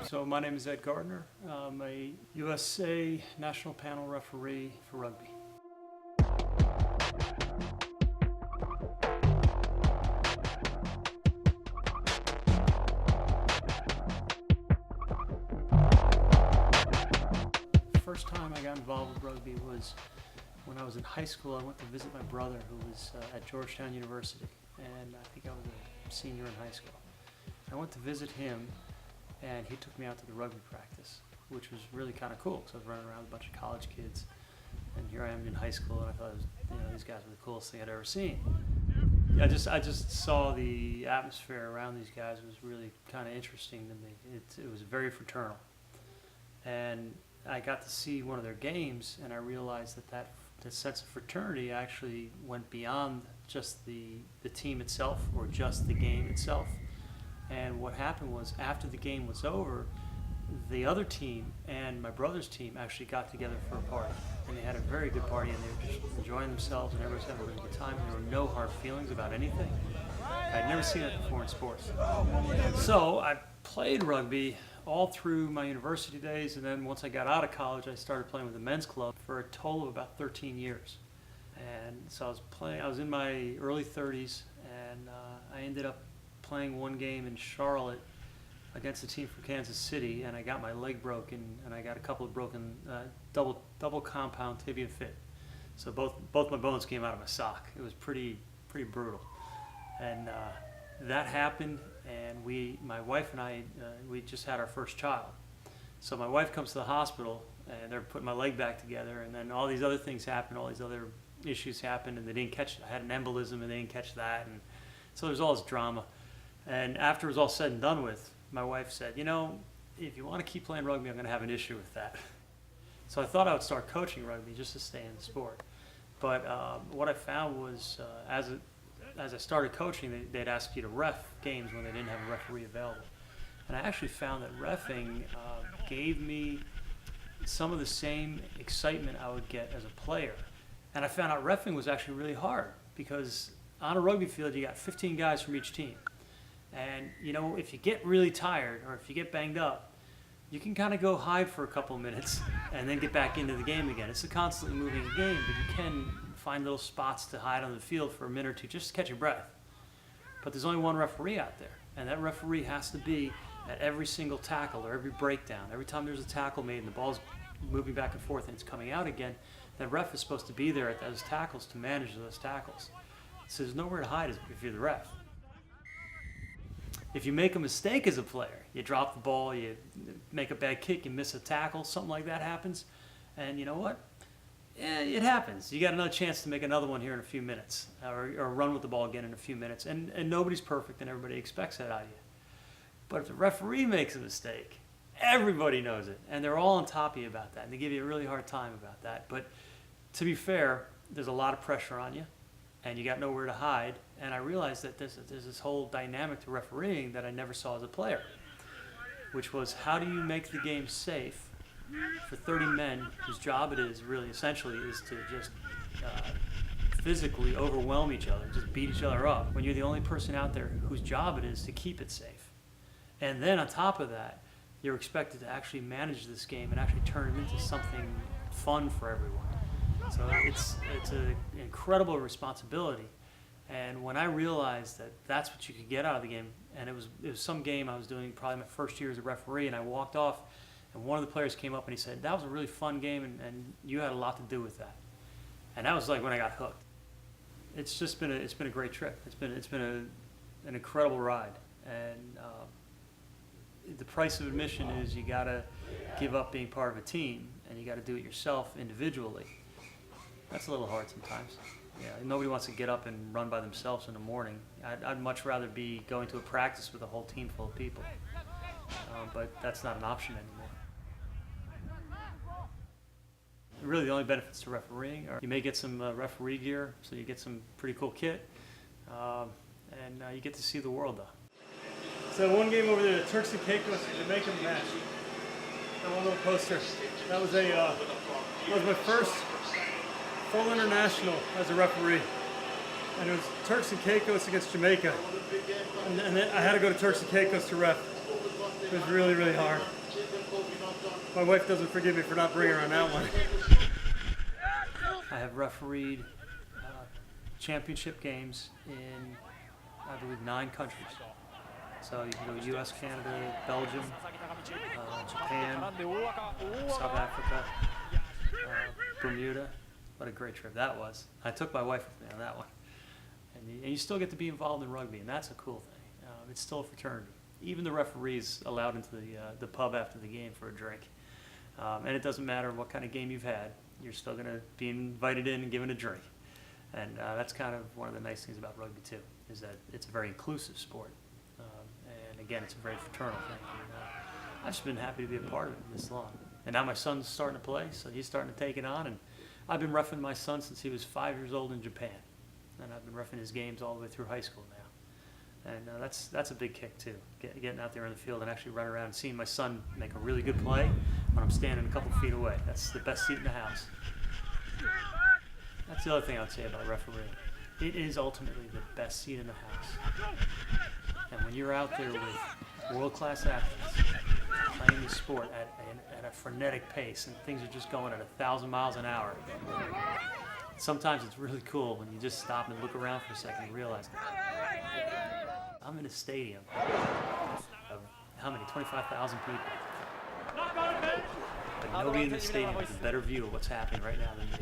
So my name is Ed Gardner. I'm a USA National Panel referee for rugby. The first time I got involved with rugby was when I was in high school. I went to visit my brother who was at Georgetown University, and I think I was a senior in high school. I went to visit him, and he took me out to the rugby practice, which was really kind of cool because I was running around with a bunch of college kids, and here I am in high school, and I thought, these guys were the coolest thing I'd ever seen. I just saw the atmosphere around these guys was really kind of interesting to me. It was very fraternal, and I got to see one of their games, and I realized that sense of fraternity actually went beyond just the team itself or just the game itself. And what happened was, after the game was over, the other team and my brother's team actually got together for a party. And they had a very good party, and they were just enjoying themselves, and everybody was having a really good time. There were no hard feelings about anything. I'd never seen that before in sports. So I played rugby all through my university days, and then once I got out of college, I started playing with the men's club for a total of about 13 years. And so I was in my early 30s, and I ended up playing one game in Charlotte against a team from Kansas City, and I got my leg broken, and I got a couple of broken double compound tibia fit. So both my bones came out of my sock. It was pretty brutal, and that happened. And my wife and I, we just had our first child. So my wife comes to the hospital, and they're putting my leg back together, and then all these other things happened, all these other issues happened, and they didn't catch. I had an embolism, and they didn't catch that, and so there's all this drama. And after it was all said and done with, my wife said, if you want to keep playing rugby, I'm going to have an issue with that. So I thought I would start coaching rugby just to stay in the sport. But what I found was, as I started coaching, they'd ask you to ref games when they didn't have a referee available. And I actually found that reffing gave me some of the same excitement I would get as a player. And I found out reffing was actually really hard, because on a rugby field, you got 15 guys from each team. And if you get really tired or if you get banged up, you can kind of go hide for a couple of minutes and then get back into the game again. It's a constantly moving game, but you can find little spots to hide on the field for a minute or two just to catch your breath. But there's only one referee out there, and that referee has to be at every single tackle or every breakdown. Every time there's a tackle made and the ball's moving back and forth and it's coming out again, that ref is supposed to be there at those tackles to manage those tackles. So there's nowhere to hide if you're the ref. If you make a mistake as a player, you drop the ball, you make a bad kick, you miss a tackle, something like that happens, and you know what? Yeah, it happens. You got another chance to make another one here in a few minutes, or run with the ball again in a few minutes, and nobody's perfect, and everybody expects that out of you. But if the referee makes a mistake, everybody knows it, and they're all on top of you about that, and they give you a really hard time about that. But to be fair, there's a lot of pressure on you, and you got nowhere to hide. And I realized that there's this whole dynamic to refereeing that I never saw as a player, which was, how do you make the game safe for 30 men whose job it is really essentially is to just physically overwhelm each other, just beat each other up, when you're the only person out there whose job it is to keep it safe. And then on top of that, you're expected to actually manage this game and actually turn it into something fun for everyone. So it's an incredible responsibility. And when I realized that that's what you could get out of the game, and it was some game I was doing probably my first year as a referee, and I walked off, and one of the players came up and he said, "That was a really fun game, and you had a lot to do with that." And that was like when I got hooked. It's just been a great trip. It's been an incredible ride, and the price of admission is you got to give up being part of a team, and you got to do it yourself individually. That's a little hard sometimes. Yeah, nobody wants to get up and run by themselves in the morning. I'd much rather be going to a practice with a whole team full of people. But that's not an option anymore. Really, the only benefits to refereeing are you may get some referee gear, so you get some pretty cool kit, and you get to see the world, though. So one game over there, the Turks and Caicos Jamaican match. That one little poster. That was my first full international as a referee, and it was Turks and Caicos against Jamaica, and then I had to go to Turks and Caicos to ref. It was really, really hard. My wife doesn't forgive me for not bringing her on that one. I have refereed championship games in, I believe, 9 countries. So you can go U.S., Canada, Belgium, Japan, South Africa, Bermuda. What a great trip that was. I took my wife with me on that one. And you still get to be involved in rugby, and that's a cool thing. It's still a fraternity. Even the referees allowed into the pub after the game for a drink. And it doesn't matter what kind of game you've had, you're still going to be invited in and given a drink. And that's kind of one of the nice things about rugby too, is that it's a very inclusive sport. And again, it's a very fraternal thing. And, I've just been happy to be a part of it this long. And now my son's starting to play, so he's starting to take it on. And I've been roughing my son since he was 5 years old in Japan. And I've been roughing his games all the way through high school now. And that's a big kick too, getting out there in the field and actually running around and seeing my son make a really good play when I'm standing a couple feet away. That's the best seat in the house. That's the other thing I would say about refereeing. It is ultimately the best seat in the house. And when you're out there with world-class athletes playing the sport at a frenetic pace and things are just going at 1,000 miles an hour, sometimes it's really cool when you just stop and look around for a second and realize I'm in a stadium of how many? 25,000 people. But nobody in the stadium has a better view of what's happening right now than me.